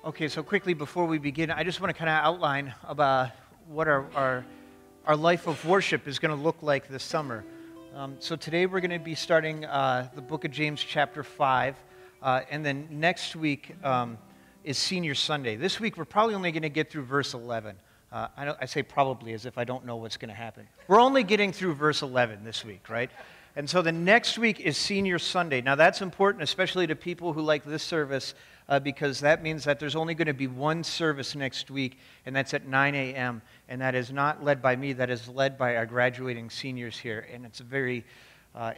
Okay, so quickly before we begin, I just want to kind of outline about what our life of worship is going to look like this summer. So today we're going to be starting the book of James chapter 5, and then next week is Senior Sunday. This week we're probably only going to get through verse 11. I say probably as if I don't know what's going to happen. We're only getting through verse 11 this week, right? And so the next week is Senior Sunday. Now that's important, especially to people who like this service, because that means that there's only going to be one service next week, and that's at 9 a.m., and that is not led by me, that is led by our graduating seniors here, and it's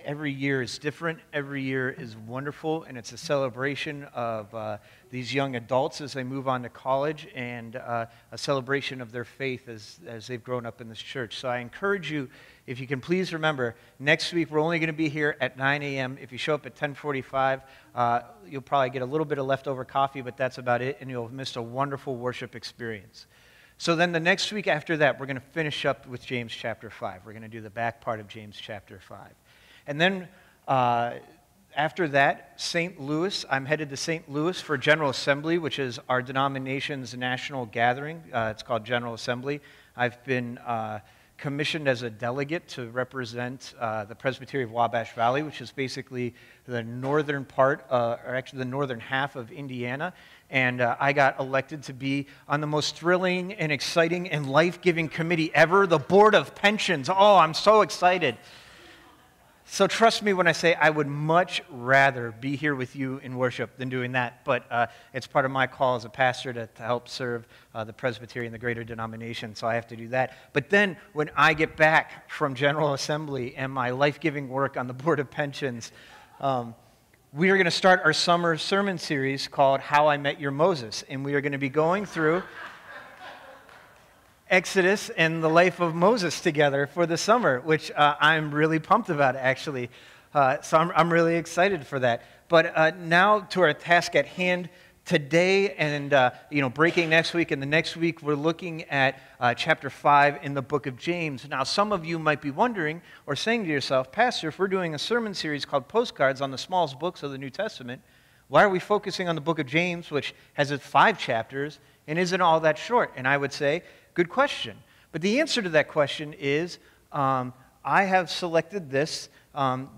every year is different, every year is wonderful, and it's a celebration of these young adults as they move on to college, and a celebration of their faith as they've grown up in this church. So I encourage you, if you can please remember, next week we're only going to be here at 9 a.m. If you show up at 10:45, you'll probably get a little bit of leftover coffee, but that's about it, and you'll have missed a wonderful worship experience. So then the next week after that, we're going to finish up with James chapter 5. We're going to do the back part of James chapter 5. And then after that, St. Louis, I'm headed to St. Louis for General Assembly, which is our denomination's national gathering. It's called General Assembly. I've been commissioned as a delegate to represent the Presbyterian of Wabash Valley, which is basically the northern part, or actually the northern half of Indiana. And I got elected to be on the most thrilling and exciting and life-giving committee ever, the Board of Pensions. Oh, I'm so excited. So trust me when I say I would much rather be here with you in worship than doing that, but it's part of my call as a pastor to help serve the Presbyterian, the greater denomination, so I have to do that. But then when I get back from General Assembly and my life-giving work on the Board of Pensions, we are going to start our summer sermon series called How I Met Your Moses, and we are going to be going through Exodus and the life of Moses together for the summer, which I'm really pumped about, actually. So I'm really excited for that. But now to our task at hand today, and breaking next week, and the next week we're looking at chapter 5 in the book of James. Now, some of you might be wondering or saying to yourself, Pastor, if we're doing a sermon series called Postcards on the smallest books of the New Testament, why are we focusing on the book of James, which has 5 chapters and isn't all that short? And I would say, good question. But the answer to that question is, I have selected this.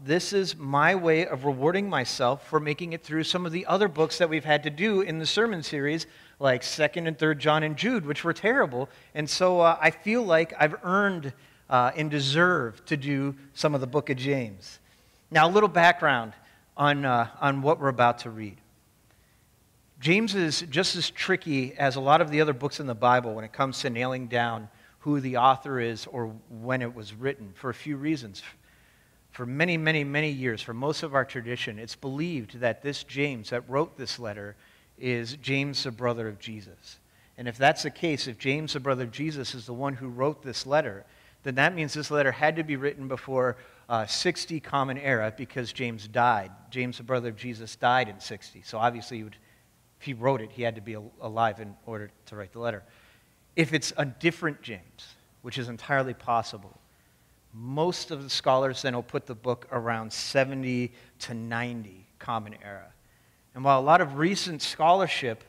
This is my way of rewarding myself for making it through some of the other books that we've had to do in the sermon series, like 2nd and 3rd John and Jude, which were terrible. And so I feel like I've earned and deserve to do some of the book of James. Now, a little background on what we're about to read. James is just as tricky as a lot of the other books in the Bible when it comes to nailing down who the author is or when it was written, for a few reasons. For many, many, many years, for most of our tradition, it's believed that this James that wrote this letter is James, the brother of Jesus. And if that's the case, if James, the brother of Jesus, is the one who wrote this letter, then that means this letter had to be written before 60 Common Era, because James died. James, the brother of Jesus, died in 60. So obviously if he wrote it, he had to be alive in order to write the letter. If it's a different James, which is entirely possible, most of the scholars then will put the book around 70 to 90 Common Era. And while a lot of recent scholarship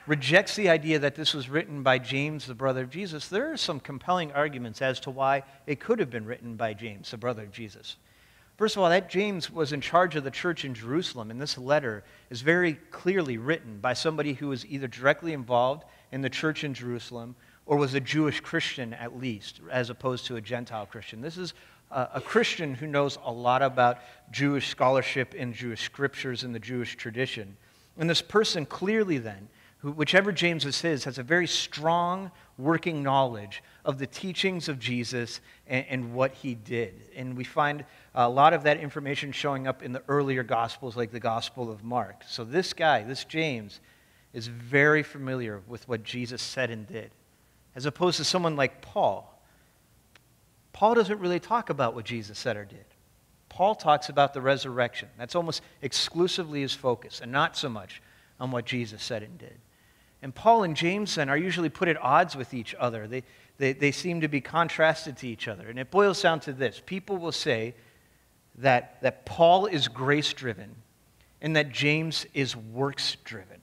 rejects the idea that this was written by James, the brother of Jesus, there are some compelling arguments as to why it could have been written by James, the brother of Jesus. First of all, that James was in charge of the church in Jerusalem, and this letter is very clearly written by somebody who was either directly involved in the church in Jerusalem or was a Jewish Christian at least, as opposed to a Gentile Christian. This is a Christian who knows a lot about Jewish scholarship and Jewish scriptures and the Jewish tradition. And this person clearly then, whichever James is his, has a very strong working knowledge of the teachings of Jesus and what he did. And we find a lot of that information showing up in the earlier Gospels, like the Gospel of Mark. So this guy, this James, is very familiar with what Jesus said and did, as opposed to someone like Paul. Paul doesn't really talk about what Jesus said or did. Paul talks about the resurrection. That's almost exclusively his focus, and not so much on what Jesus said and did. And Paul and James then are usually put at odds with each other. They seem to be contrasted to each other. And it boils down to this. People will say that Paul is grace-driven and that James is works-driven.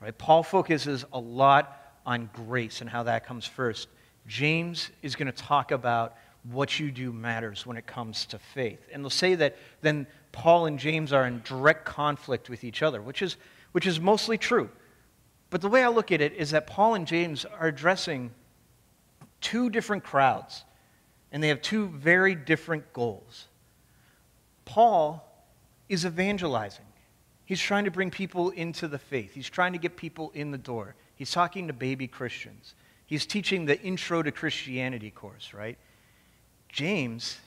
right? Paul focuses a lot on grace and how that comes first. James is going to talk about what you do matters when it comes to faith. And they'll say that then Paul and James are in direct conflict with each other, which is mostly true. But the way I look at it is that Paul and James are addressing two different crowds, and they have two very different goals. Paul is evangelizing. He's trying to bring people into the faith. He's trying to get people in the door. He's talking to baby Christians. He's teaching the Intro to Christianity course, right? James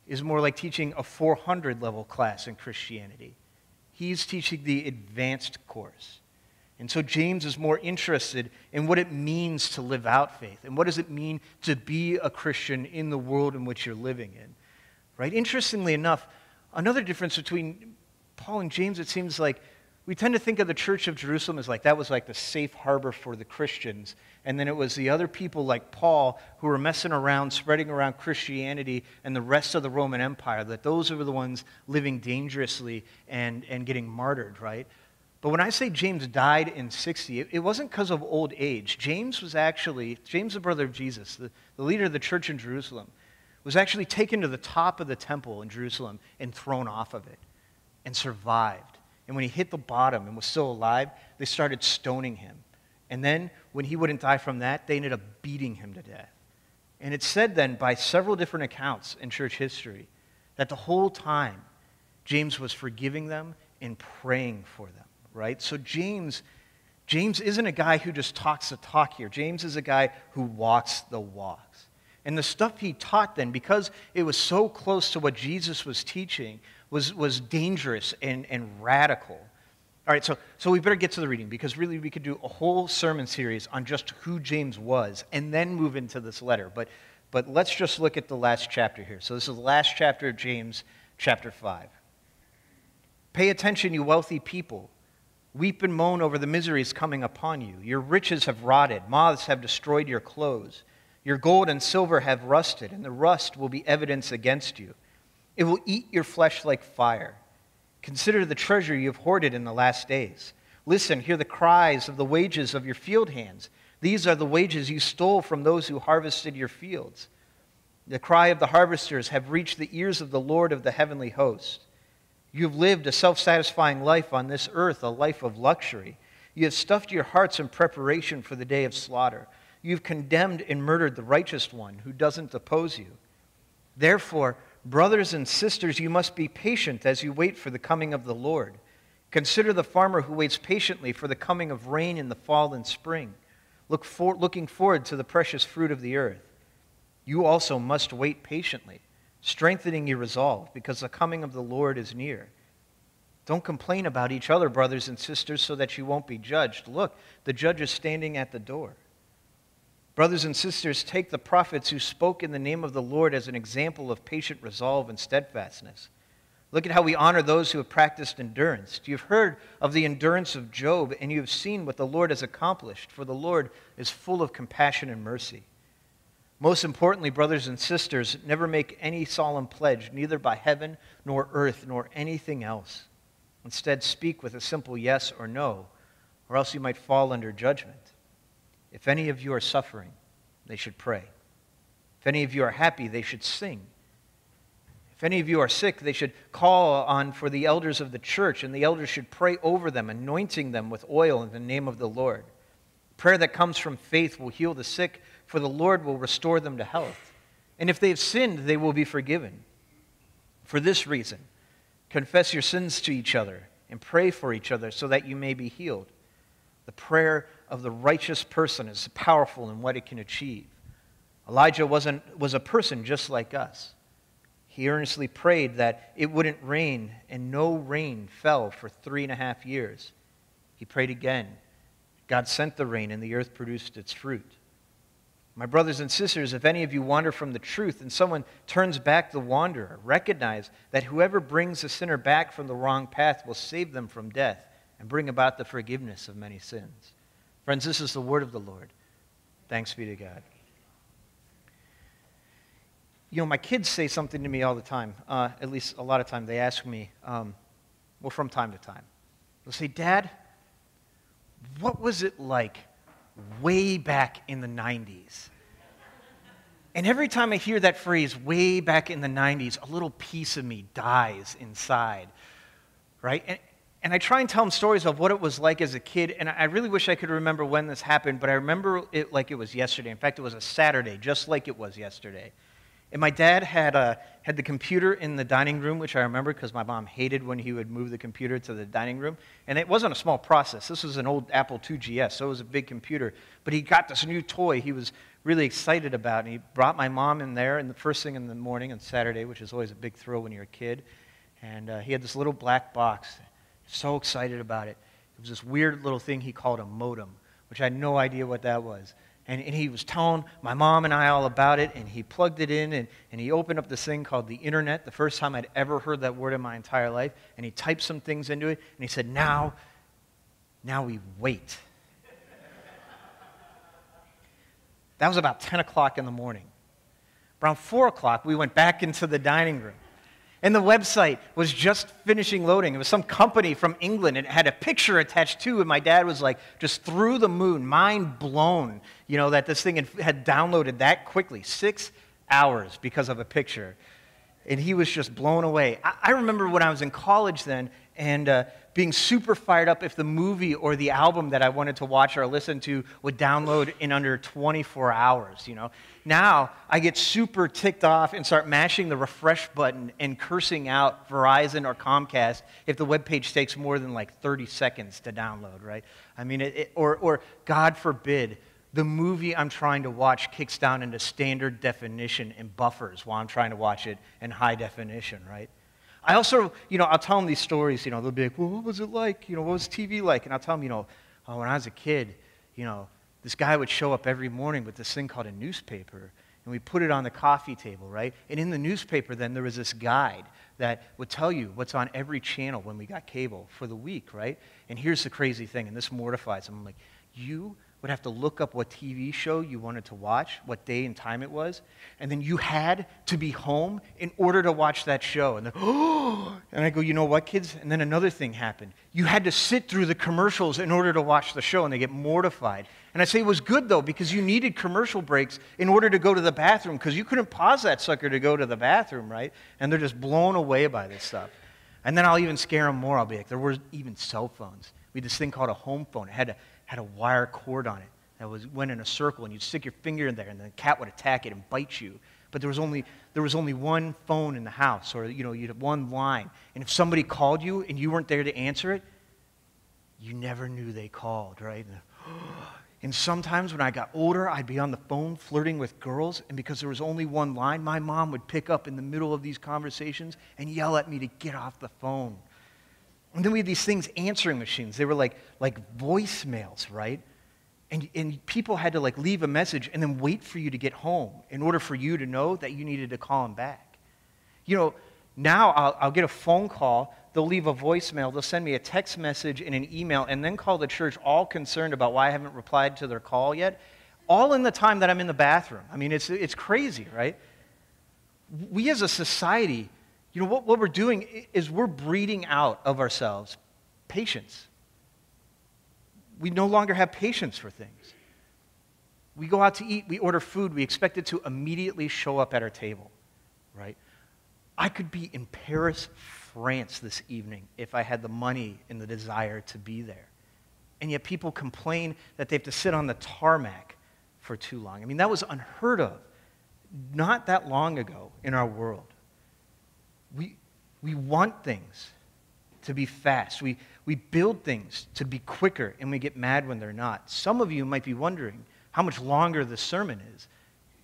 is more like teaching a 400-level class in Christianity. He's teaching the advanced course. And so James is more interested in what it means to live out faith and what does it mean to be a Christian in the world in which you're living in, right? Interestingly enough, another difference between Paul and James, it seems like we tend to think of the Church of Jerusalem as like that was like the safe harbor for the Christians, and then it was the other people like Paul who were messing around, spreading around Christianity and the rest of the Roman Empire, that those were the ones living dangerously and getting martyred, right? But when I say James died in 60, it wasn't because of old age. James, the brother of Jesus, the leader of the church in Jerusalem, was actually taken to the top of the temple in Jerusalem and thrown off of it and survived. And when he hit the bottom and was still alive, they started stoning him. And then when he wouldn't die from that, they ended up beating him to death. And it's said then by several different accounts in church history that the whole time James was forgiving them and praying for them. Right? So James isn't a guy who just talks the talk here. James is a guy who walks the walks. And the stuff he taught then, because it was so close to what Jesus was teaching, was dangerous and radical. All right, so we better get to the reading, because really we could do a whole sermon series on just who James was and then move into this letter. But let's just look at the last chapter here. So this is the last chapter of James, chapter 5. Pay attention, you wealthy people. Weep and moan over the miseries coming upon you. Your riches have rotted. Moths have destroyed your clothes. Your gold and silver have rusted, and the rust will be evidence against you. It will eat your flesh like fire. Consider the treasure you have hoarded in the last days. Listen, hear the cries of the wages of your field hands. These are the wages you stole from those who harvested your fields. The cry of the harvesters have reached the ears of the Lord of the heavenly host. You have lived a self-satisfying life on this earth, a life of luxury. You have stuffed your hearts in preparation for the day of slaughter. You have condemned and murdered the righteous one who doesn't oppose you. Therefore, brothers and sisters, you must be patient as you wait for the coming of the Lord. Consider the farmer who waits patiently for the coming of rain in the fall and spring, looking forward to the precious fruit of the earth. You also must wait patiently, strengthening your resolve, because the coming of the Lord is near. Don't complain about each other, brothers and sisters, so that you won't be judged. Look, the judge is standing at the door. Brothers and sisters, take the prophets who spoke in the name of the Lord as an example of patient resolve and steadfastness. Look at how we honor those who have practiced endurance. You have heard of the endurance of Job, and you have seen what the Lord has accomplished, for the Lord is full of compassion and mercy. Most importantly, brothers and sisters, never make any solemn pledge, neither by heaven nor earth nor anything else. Instead, speak with a simple yes or no, or else you might fall under judgment. If any of you are suffering, they should pray. If any of you are happy, they should sing. If any of you are sick, they should call on for the elders of the church, and the elders should pray over them, anointing them with oil in the name of the Lord. Prayer that comes from faith will heal the sick, for the Lord will restore them to health. And if they have sinned, they will be forgiven. For this reason, confess your sins to each other and pray for each other so that you may be healed. The prayer of the righteous person is powerful in what it can achieve. Elijah was a person just like us. He earnestly prayed that it wouldn't rain, and no rain fell for 3.5 years. He prayed again. God sent the rain, and the earth produced its fruit. My brothers and sisters, if any of you wander from the truth and someone turns back the wanderer, recognize that whoever brings a sinner back from the wrong path will save them from death and bring about the forgiveness of many sins. Friends, this is the word of the Lord. Thanks be to God. You know, my kids say something to me all the time, at least a lot of time. They ask me, from time to time. They'll say, Dad, what was it like way back in the 90s? And every time I hear that phrase, way back in the 90s, a little piece of me dies inside, right? And I try and tell them stories of what it was like as a kid, and I really wish I could remember when this happened, but I remember it like it was yesterday. In fact, it was a Saturday, just like it was yesterday. And my dad had the computer in the dining room, which I remember because my mom hated when he would move the computer to the dining room. And it wasn't a small process. This was an old Apple II GS, so it was a big computer. But he got this new toy he was really excited about, and he brought my mom in there and the first thing in the morning on Saturday, which is always a big thrill when you're a kid. And he had this little black box. So excited about it. It was this weird little thing he called a modem, which I had no idea what that was. And he was telling my mom and I all about it, and he plugged it in, and he opened up this thing called the internet, the first time I'd ever heard that word in my entire life, and he typed some things into it, and he said, now we wait. That was about 10 o'clock in the morning. Around 4 o'clock, we went back into the dining room. And the website was just finishing loading. It was some company from England, and it had a picture attached to it. And my dad was like, just through the moon, mind blown, that this thing had downloaded that quickly, 6 hours because of a picture. And he was just blown away. I remember when I was in college then, and being super fired up if the movie or the album that I wanted to watch or listen to would download in under 24 hours, Now, I get super ticked off and start mashing the refresh button and cursing out Verizon or Comcast if the web page takes more than like 30 seconds to download, right? I mean, or God forbid, the movie I'm trying to watch kicks down into standard definition and buffers while I'm trying to watch it in high definition, right? I also, I'll tell them these stories, they'll be like, well, what was it like? What was TV like? And I'll tell them, when I was a kid, this guy would show up every morning with this thing called a newspaper, and we put it on the coffee table, right? And in the newspaper then there was this guide that would tell you what's on every channel when we got cable for the week, right? And here's the crazy thing, and this mortifies them. I'm like, you would have to look up what TV show you wanted to watch, what day and time it was, and then you had to be home in order to watch that show. And and I go, you know what, kids? And then another thing happened. You had to sit through the commercials in order to watch the show, and they get mortified. And I say it was good, though, because you needed commercial breaks in order to go to the bathroom, because you couldn't pause that sucker to go to the bathroom, right? And they're just blown away by this stuff. And then I'll even scare them more. I'll be like, there were even cell phones. We had this thing called a home phone. It had a wire cord on it that went in a circle, and you'd stick your finger in there, and the cat would attack it and bite you. But there was only one phone in the house, or you'd have one line. And if somebody called you and you weren't there to answer it, you never knew they called, right? And sometimes when I got older, I'd be on the phone flirting with girls, and because there was only one line, my mom would pick up in the middle of these conversations and yell at me to get off the phone. And then we had these things, answering machines. They were like voicemails, right? And people had to leave a message and then wait for you to get home in order for you to know that you needed to call them back. Now I'll get a phone call, they'll leave a voicemail, they'll send me a text message and an email, and then call the church all concerned about why I haven't replied to their call yet, all in the time that I'm in the bathroom. I mean, it's crazy, right? We as a society, what we're doing is we're breeding out of ourselves patience. We no longer have patience for things. We go out to eat, we order food, we expect it to immediately show up at our table, right? I could be in Paris, France this evening if I had the money and the desire to be there. And yet people complain that they have to sit on the tarmac for too long. I mean, that was unheard of not that long ago in our world. We want things to be fast. We build things to be quicker, and we get mad when they're not. Some of you might be wondering how much longer this sermon is.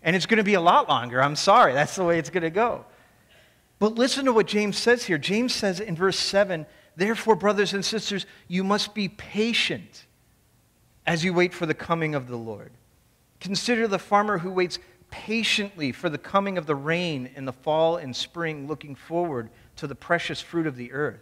And it's going to be a lot longer. I'm sorry. That's the way it's going to go. But listen to what James says here. James says in verse 7, therefore, brothers and sisters, you must be patient as you wait for the coming of the Lord. Consider the farmer who waits patiently for the coming of the rain in the fall and spring, looking forward to the precious fruit of the earth.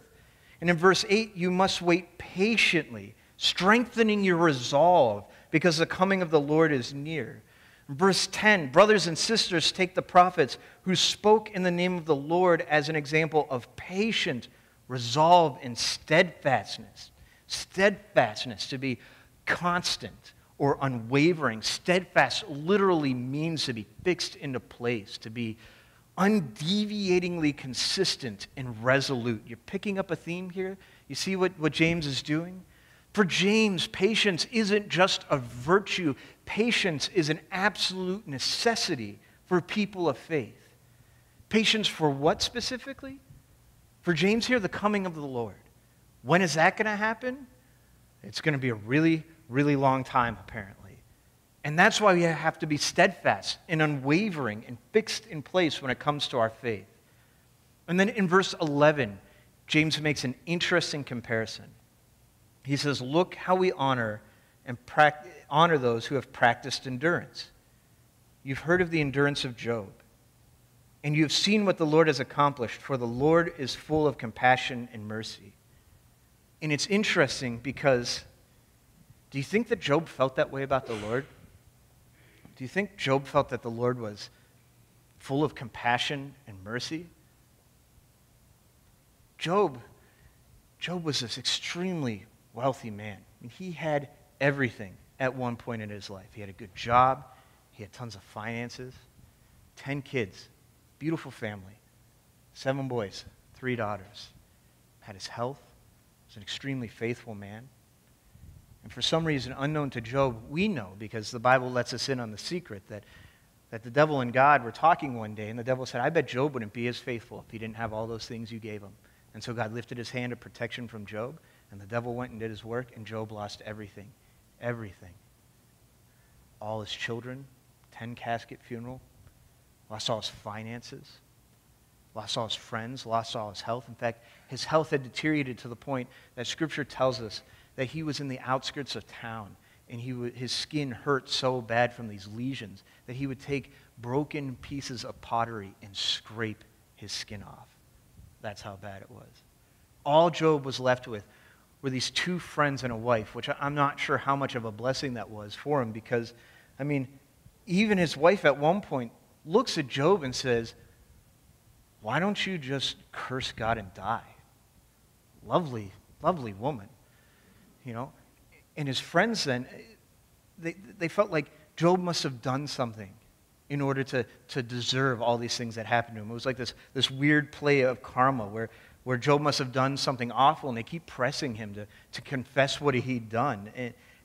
And in verse 8, you must wait patiently, strengthening your resolve, because the coming of the Lord is near. Verse 10, brothers and sisters, take the prophets who spoke in the name of the Lord as an example of patient resolve and steadfastness. Steadfastness, to be constant or unwavering. Steadfast literally means to be fixed into place, to be undeviatingly consistent and resolute. You're picking up a theme here? You see what James is doing? For James, patience isn't just a virtue. Patience is an absolute necessity for people of faith. Patience for what specifically? For James here, the coming of the Lord. When is that going to happen? It's going to be a really, really long time, apparently. And that's why we have to be steadfast and unwavering and fixed in place when it comes to our faith. And then in verse 11, James makes an interesting comparison. He says, look how we honor those who have practiced endurance. You've heard of the endurance of Job, and you have seen what the Lord has accomplished, for the Lord is full of compassion and mercy. And it's interesting because, do you think that Job felt that way about the Lord? Do you think Job felt that the Lord was full of compassion and mercy? Job was this extremely wealthy man. I mean, he had everything at one point in his life. He had a good job. He had tons of finances. 10 kids. Beautiful family. 7 boys. 3 daughters. Had his health. Was an extremely faithful man. And for some reason unknown to Job, we know, because the Bible lets us in on the secret, that the devil and God were talking one day, and the devil said, I bet Job wouldn't be as faithful if he didn't have all those things you gave him. And so God lifted his hand of protection from Job, and the devil went and did his work, and Job lost everything. Everything. All his children, 10-casket funeral, lost all his finances, lost all his friends, lost all his health. In fact, his health had deteriorated to the point that Scripture tells us that he was in the outskirts of town, and his skin hurt so bad from these lesions that he would take broken pieces of pottery and scrape his skin off. That's how bad it was. All Job was left with were these 2 friends and a wife, which I'm not sure how much of a blessing that was for him, because, I mean, even his wife at one point looks at Job and says, why don't you just curse God and die? Lovely, lovely woman. You know, and his friends then, they felt like Job must have done something in order to deserve all these things that happened to him. It was like this weird play of karma where Job must have done something awful, and they keep pressing him to confess what he'd done.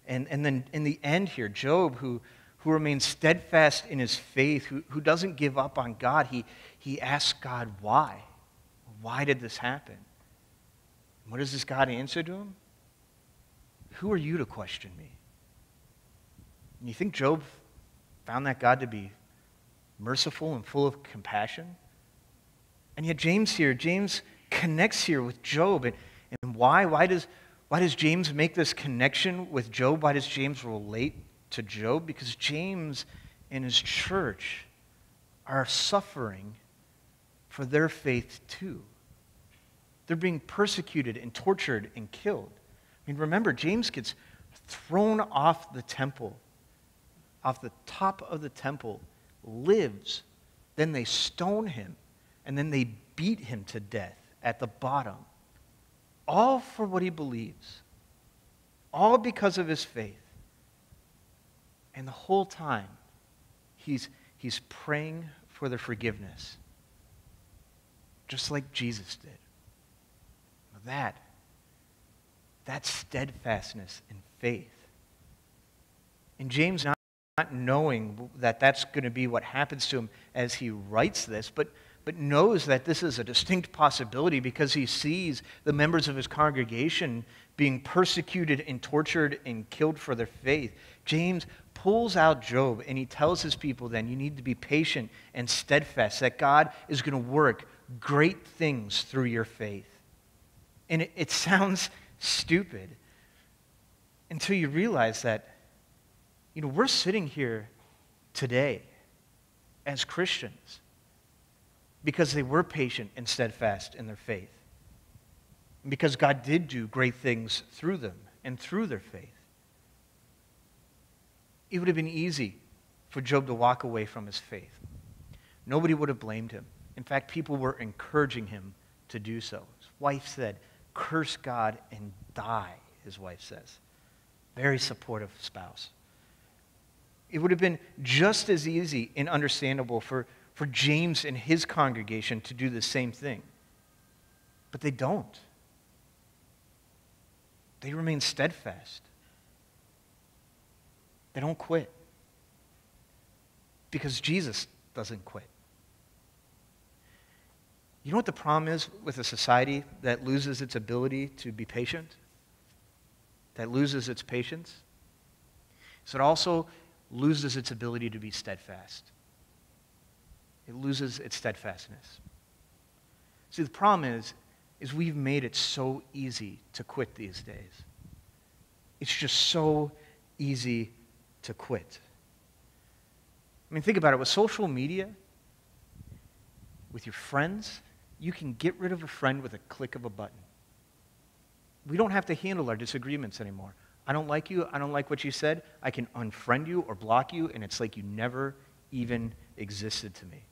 And then in the end here, Job, who remains steadfast in his faith, who doesn't give up on God, he asks God, why? Why did this happen? What does this God answer to him? Who are you to question me? And you think Job found that God to be merciful and full of compassion? And yet James connects here with Job. And why? Why does James make this connection with Job? Why does James relate to Job? Because James and his church are suffering for their faith too. They're being persecuted and tortured and killed. I mean, remember, James gets thrown off the temple, off the top of the temple, lives. Then they stone him, and then they beat him to death at the bottom. All for what he believes. All because of his faith. And the whole time, he's praying for their forgiveness. Just like Jesus did. That's steadfastness and faith. And James, not knowing that that's going to be what happens to him as he writes this, but knows that this is a distinct possibility because he sees the members of his congregation being persecuted and tortured and killed for their faith. James pulls out Job and he tells his people then, you need to be patient and steadfast, that God is going to work great things through your faith. And it sounds stupid until you realize that, we're sitting here today as Christians because they were patient and steadfast in their faith. And because God did do great things through them and through their faith. It would have been easy for Job to walk away from his faith. Nobody would have blamed him. In fact, people were encouraging him to do so. His wife said, curse God and die, his wife says. very supportive spouse. It would have been just as easy and understandable for James and his congregation to do the same thing. But they don't. They remain steadfast. They don't quit. Because Jesus doesn't quit. You know what the problem is with a society that loses its ability to be patient? That loses its patience? So it also loses its ability to be steadfast. It loses its steadfastness. See, the problem is we've made it so easy to quit these days. It's just so easy to quit. I mean, think about it. With social media, with your friends, you can get rid of a friend with a click of a button. We don't have to handle our disagreements anymore. I don't like you. I don't like what you said. I can unfriend you or block you, and it's like you never even existed to me.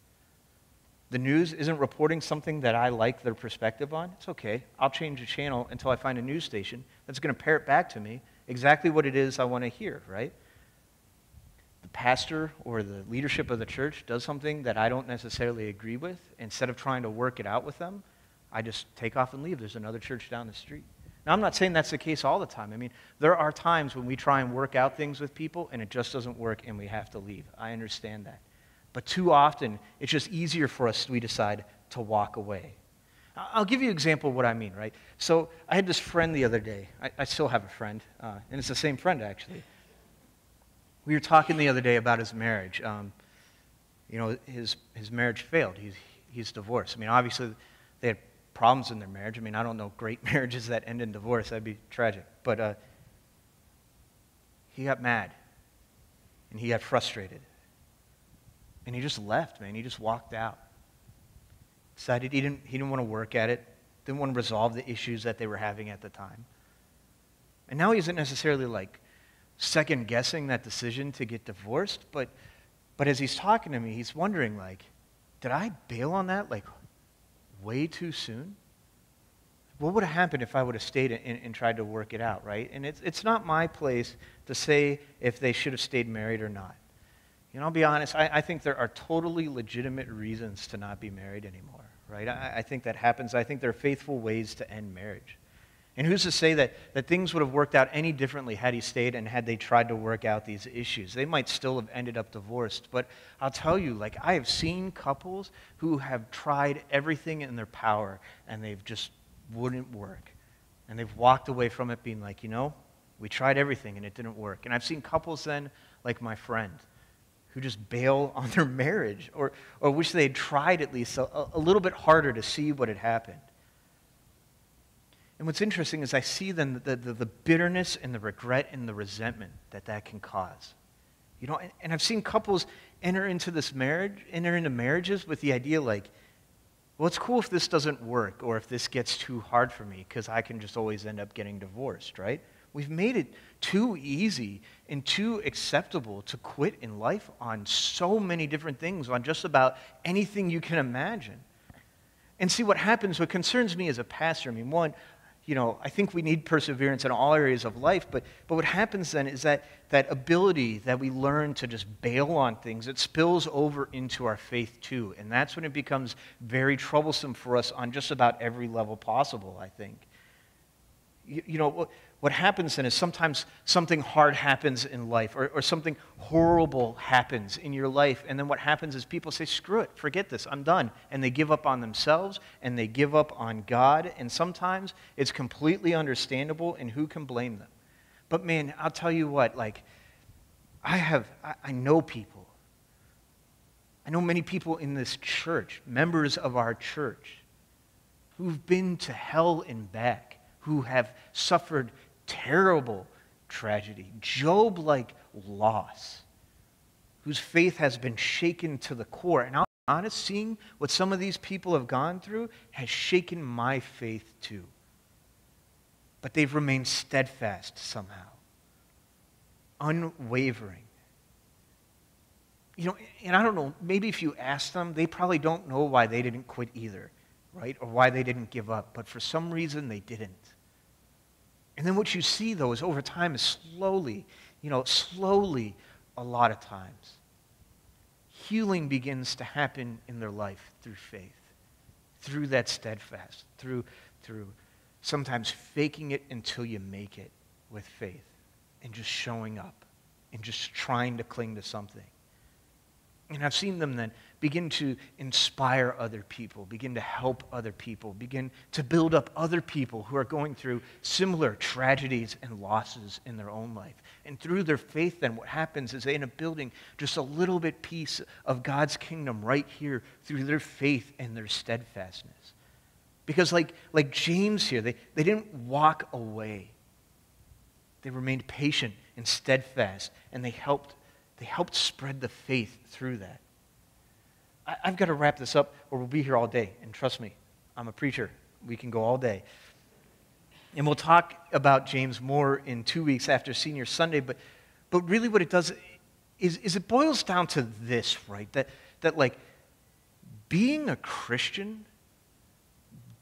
The news isn't reporting something that I like their perspective on. It's okay. I'll change the channel until I find a news station that's going to parrot back to me exactly what it is I want to hear, right? The pastor or the leadership of the church does something that I don't necessarily agree with. Instead of trying to work it out with them, I just take off and leave. There's another church down the street. Now, I'm not saying that's the case all the time. I mean, there are times when we try and work out things with people and it just doesn't work and we have to leave. I understand that. But too often, it's just easier for us, we decide, to walk away. I'll give you an example of what I mean, right? So I had this friend the other day. I still have a friend, and it's the same friend, actually. We were talking the other day about his marriage. His marriage failed. He's divorced. I mean, obviously, they had problems in their marriage. I mean, I don't know great marriages that end in divorce. That'd be tragic. But he got mad, and he got frustrated. And he just left, man. He just walked out. Decided he didn't want to work at it, didn't want to resolve the issues that they were having at the time. And now he isn't necessarily like second-guessing that decision to get divorced, but as he's talking to me, he's wondering, like, did I bail on that, like, way too soon? What would have happened if I would have stayed and tried to work it out, right? And it's not my place to say if they should have stayed married or not. You know, I'll be honest, I think there are totally legitimate reasons to not be married anymore, right? I think that happens. I think there are faithful ways to end marriage. And who's to say that things would have worked out any differently had he stayed and had they tried to work out these issues? They might still have ended up divorced. But I'll tell you, like, I have seen couples who have tried everything in their power and they've just wouldn't work. And they've walked away from it being like, we tried everything and it didn't work. And I've seen couples then, like my friend, who just bail on their marriage or wish they had tried at least a little bit harder to see what had happened. And what's interesting is I see then the bitterness and the regret and the resentment that can cause. And I've seen couples enter into marriages with the idea like, well, it's cool if this doesn't work or if this gets too hard for me because I can just always end up getting divorced, right? We've made it too easy and too acceptable to quit in life on so many different things, on just about anything you can imagine. And see what happens, what concerns me as a pastor, I mean, one, I think we need perseverance in all areas of life, but what happens then is that ability that we learn to just bail on things, it spills over into our faith too, and that's when it becomes very troublesome for us on just about every level possible, I think. What happens then is sometimes something hard happens in life or something horrible happens in your life. And then what happens is people say, screw it, forget this, I'm done. And they give up on themselves and they give up on God. And sometimes it's completely understandable and who can blame them? But man, I'll tell you what, like, I know people. I know many people in this church, members of our church, who've been to hell and back, who have suffered terrible tragedy, Job-like loss, whose faith has been shaken to the core. And I'll be honest, seeing what some of these people have gone through has shaken my faith too. But they've remained steadfast somehow, unwavering. And I don't know, maybe if you ask them, they probably don't know why they didn't quit either, right? Or why they didn't give up. But for some reason, they didn't. And then what you see, though, is over time is slowly, a lot of times, healing begins to happen in their life through faith, through that steadfast, through sometimes faking it until you make it with faith and just showing up and just trying to cling to something. And I've seen them then begin to inspire other people, begin to help other people, begin to build up other people who are going through similar tragedies and losses in their own life. And through their faith, then what happens is they end up building just a little bit piece of God's kingdom right here through their faith and their steadfastness. Because like James here, they didn't walk away. They remained patient and steadfast, and they helped spread the faith through that. I've got to wrap this up or we'll be here all day. And trust me, I'm a preacher. We can go all day. And we'll talk about James more in 2 weeks after Senior Sunday. But really what it does is it boils down to this, right? That like being a Christian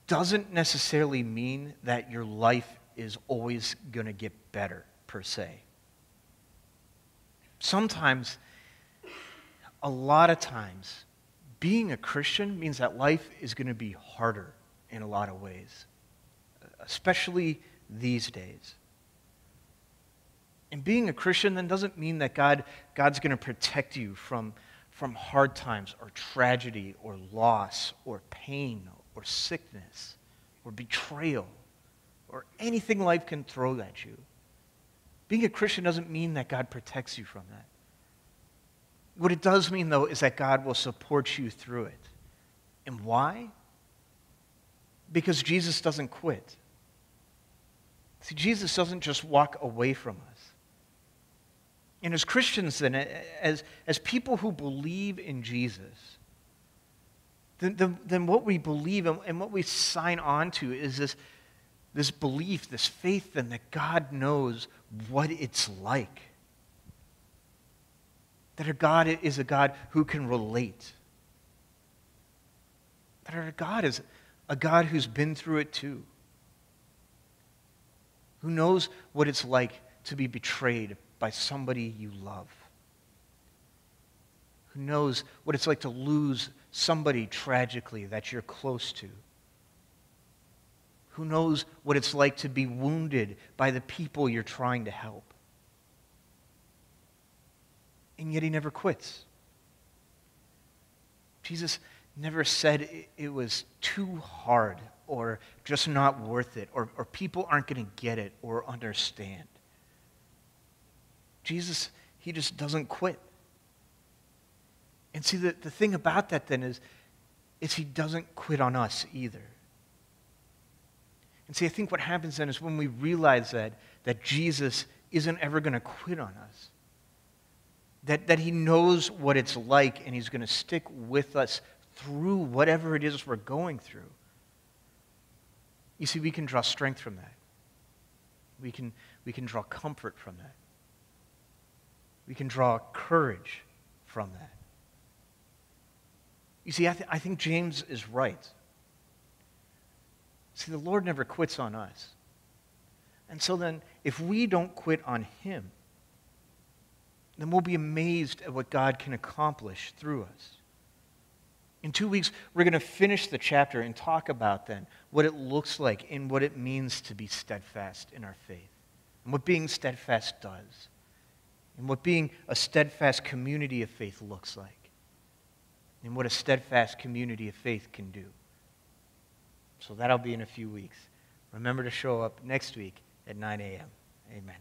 doesn't necessarily mean that your life is always going to get better per se. Sometimes, a lot of times, being a Christian means that life is going to be harder in a lot of ways, especially these days. And being a Christian then doesn't mean that God's going to protect you from hard times or tragedy or loss or pain or sickness or betrayal or anything life can throw at you. Being a Christian doesn't mean that God protects you from that. What it does mean, though, is that God will support you through it. And why? Because Jesus doesn't quit. See, Jesus doesn't just walk away from us. And as Christians, then, as people who believe in Jesus, then what we believe and what we sign on to is this belief, this faith, then, that God knows what it's like. That our God is a God who can relate. That our God is a God who's been through it too. Who knows what it's like to be betrayed by somebody you love. Who knows what it's like to lose somebody tragically that you're close to. Who knows what it's like to be wounded by the people you're trying to help. And yet he never quits. Jesus never said it was too hard or just not worth it or people aren't going to get it or understand. Jesus, he just doesn't quit. And see, the thing about that then is he doesn't quit on us either. And see, I think what happens then is when we realize that Jesus isn't ever going to quit on us, that he knows what it's like and he's going to stick with us through whatever it is we're going through. You see, we can draw strength from that. We can draw comfort from that. We can draw courage from that. You see, I think James is right. See, the Lord never quits on us. And so then, if we don't quit on him, then we'll be amazed at what God can accomplish through us. In 2 weeks, we're going to finish the chapter and talk about then what it looks like and what it means to be steadfast in our faith, and what being steadfast does, and what being a steadfast community of faith looks like, and what a steadfast community of faith can do. So that'll be in a few weeks. Remember to show up next week at 9 a.m. Amen.